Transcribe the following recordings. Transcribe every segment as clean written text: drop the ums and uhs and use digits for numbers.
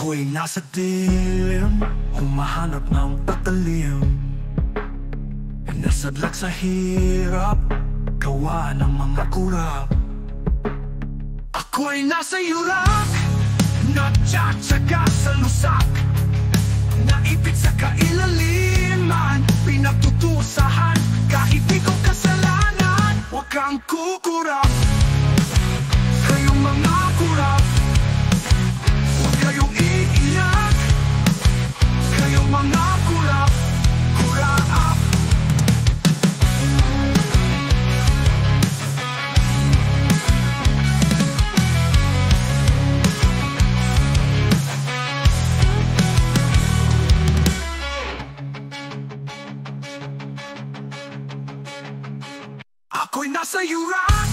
Ako'y nasa dilim, humahanap ng patalim. Nasadlak sa hirap, gawa ng mga kurap. Ako'y nasa yurak, nagtsatsaga sa lusak. Naipit sa kailaliman, pinagtutusahan. Kahit di ko kasalanan, huwag kang kukurap. Kayong mga kurap, huwag kayong iiyak. Kayong mga kurap, kurap. Ako'y nasa yurak,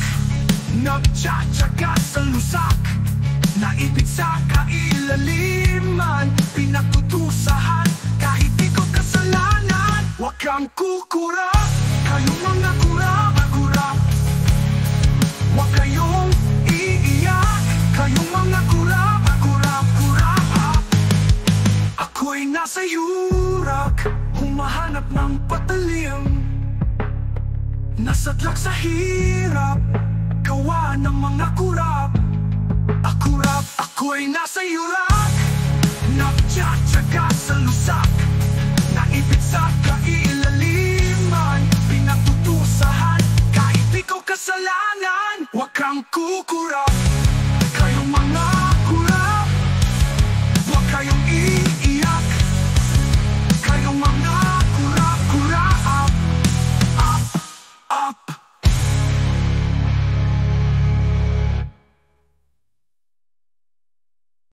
nagtsatsaga sa lusak. Naipit sa kailaliman, pinagtutusahan. Kahit di ko kasalanan, huwag kang kukurap. Kayong mga kurap, kurap. Huwag kayong iiyak. Kayong mga kurap, kurap, kurap. Ako'y nasa yurak, humahanap ng patalim. Nasadlak sa hirap, gawa ng mga kurap. Akurap, ako'y nasa yurak, nagtsatsaga sa lusak. Naipit sa kailaliman, pinagtutusahan. Kahit di ko kasalanan, huwag kang kukurap.